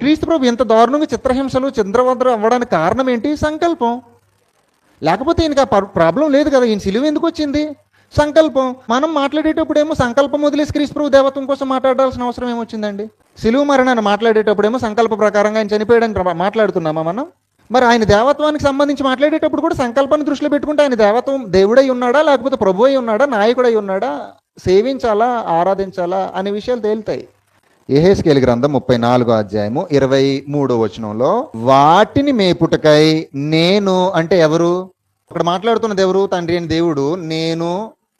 క్రీస్తు ప్రభు ఇంత దారుణంగా చిత్రహింసలు చంద్రవందర అవ్వడానికి కారణం ఏంటి? సంకల్పం. లేకపోతే ఈయనకి ఆ ప్రాబ్లం లేదు కదా. ఈయన సిలువ ఎందుకు వచ్చింది? సంకల్పం. మనం మాట్లాడేటప్పుడేమో సంకల్పం వదిలేసి క్రీస్తు ప్రభు దేవత్వం కోసం మాట్లాడాల్సిన అవసరం ఏమొచ్చిందండి? సిలువ మరణాన్ని మాట్లాడేటప్పుడేమో సంకల్ప ప్రకారంగా ఆయన చనిపోయాడని మాట్లాడుతున్నామా మనం? మరి ఆయన దేవత్వానికి సంబంధించి మాట్లాడేటప్పుడు కూడా సంకల్పాన్ని దృష్టిలో పెట్టుకుంటే ఆయన దేవత్వం దేవుడై ఉన్నాడా, లేకపోతే ప్రభు అయి ఉన్నాడా, నాయకుడై ఉన్నాడా, సేవించాలా, ఆరాధించాలా అనే విషయాలు తేలుతాయి. యెహెజ్కేలు గ్రంథం 34వ అధ్యాయము 23వ వచనంలో, వాటిని మేపుటకై నేను, అంటే ఎవరు అక్కడ మాట్లాడుతున్నది? ఎవరు? తండ్రి అయిన దేవుడు. నేను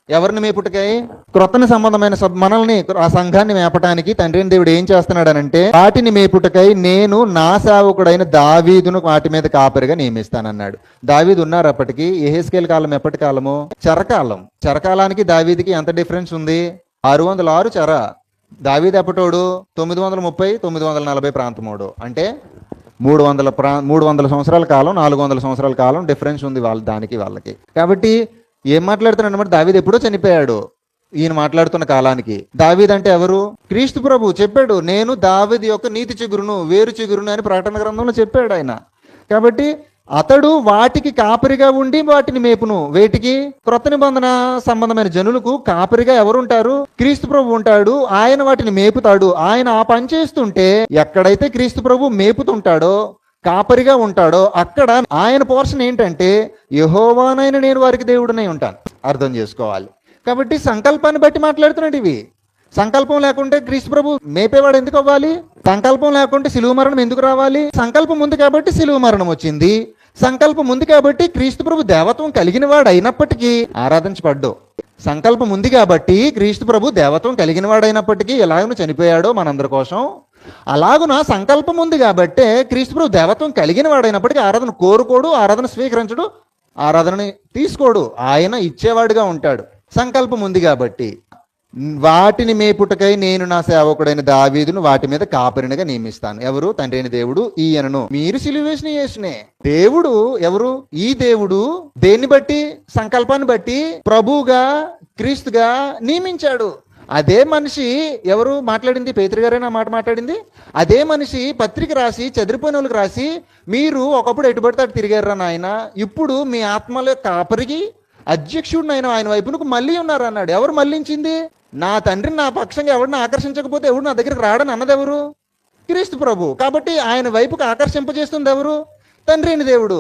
ఎవరిని మేపుటకై? క్రొత్తని సంబంధమైన మనల్ని, ఆ సంఘాన్ని మేపటానికి తండ్రి అయిన దేవుడు ఏం చేస్తున్నాడనంటే, వాటిని మేపుటకై నేను నా సేవకుడైన దావీదును వాటి మీద కాపరిగా నియమిస్తానన్నాడు. దావీదు ఉన్నారు అప్పటికి. యెహెజ్కేలు కాలం ఎప్పటి కాలము? చెరకాలం. చెరకాలానికి దావీదికి ఎంత డిఫరెన్స్ ఉంది? 606 చెర. దావీదు ఎప్పటోడు? 930 940 ప్రాంతమోడు. అంటే 300 సంవత్సరాల కాలం, 400 సంవత్సరాల కాలం డిఫరెన్స్ ఉంది వాళ్ళకి. కాబట్టి ఏం మాట్లాడుతున్నాడు అన్నమాట? దావీదు ఎప్పుడో చనిపోయాడు ఈయన మాట్లాడుతున్న కాలానికి. దావీదు అంటే ఎవరు? క్రీస్తు ప్రభు చెప్పాడు, నేను దావీదు యొక్క నీతి చిగురును, వేరు చిగురును అని ప్రకటన గ్రంథంలో చెప్పాడు ఆయన. కాబట్టి అతడు వాటికి కాపరిగా ఉండి వాటిని మేపును. వేటికి? క్రొత్త నిబంధన సంబంధమైన జనులకు కాపరిగా ఎవరుంటారు? క్రీస్తు ప్రభు ఉంటాడు. ఆయన వాటిని మేపుతాడు. ఆయన ఆ పని చేస్తుంటే ఎక్కడైతే క్రీస్తు ప్రభు మేపుతుంటాడో, కాపరిగా ఉంటాడో, అక్కడ ఆయన పోర్షన్ ఏంటంటే, యెహోవానైన నేను వారికి దేవుడనై ఉంటాను. అర్థం చేసుకోవాలి. కాబట్టి సంకల్పాన్ని బట్టి మాట్లాడుతున్నాడు ఇవి. సంకల్పం లేకుంటే క్రీస్తు ప్రభు మేపేవాడు ఎందుకు అవ్వాలి? సంకల్పం లేకుంటే సిలువ మరణం ఎందుకు రావాలి? సంకల్పం ఉంది కాబట్టి సిలువ మరణం వచ్చింది. సంకల్పం ఉంది కాబట్టి క్రీస్తు ప్రభు దేవత్వం కలిగిన వాడు అయినప్పటికీ ఆరాధించబడ్డు. సంకల్పం ఉంది కాబట్టి క్రీస్తు ప్రభు దేవత్వం కలిగిన వాడైనప్పటికీ ఎలాగను చనిపోయాడో మనందరి కోసం, అలాగున సంకల్పం ఉంది కాబట్టే క్రీస్తు ప్రభు దేవత్వం కలిగిన వాడైనప్పటికీ ఆరాధన కోరుకోడు, ఆరాధన స్వీకరించడు, ఆరాధనని తీసుకోడు. ఆయన ఇచ్చేవాడుగా ఉంటాడు. సంకల్పం ఉంది కాబట్టి. వాటిని మేపుటకై నేను నా సేవకుడైన దావీదును వాటి మీద కాపరినిగా నియమిస్తాను. ఎవరు? తండ్రి అయిన దేవుడు ఈయనను. మీరు సిలువ వేసిన యేసునే. దేవుడు ఎవరు? ఈ దేవుడు దేన్ని బట్టి? సంకల్పాన్ని బట్టి ప్రభువుగా, క్రీస్తుగా నియమించాడు. అదే మనిషి ఎవరు మాట్లాడింది? పేతురు గారైనా మాట మాట్లాడింది. అదే మనిషి పత్రిక రాసి చెదిరిపోయిన వాళ్ళకి రాసి, మీరు ఒకప్పుడు ఎటు పడితే అటు తిరిగారా నాయన, ఇప్పుడు మీ ఆత్మల కాపరికి అధ్యక్షుడినైనా ఆయన వైపునకు మళ్ళీ ఉన్నారు అన్నాడు. ఎవరు మళ్ళించింది? నా తండ్రిని నా పక్షంగా ఎవరిని ఆకర్షించకపోతే ఎవడు నా దగ్గరికి రాడని అన్నది ఎవరు? క్రీస్తు ప్రభు. కాబట్టి ఆయన వైపుకి ఆకర్షింపజేస్తుంది ఎవరు? తండ్రి అయిన దేవుడు.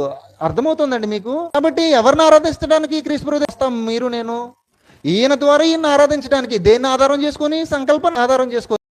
అర్థమవుతుందండి మీకు? కాబట్టి ఎవరిని ఆరాధించడానికి క్రీస్తు ప్రభు తెస్తాం? మీరు నేను. ఈయన ద్వారా ఈయన ఆరాధించడానికి దేన్ని ఆధారం చేసుకొని? సంకల్పాన్ని ఆధారం చేసుకొని.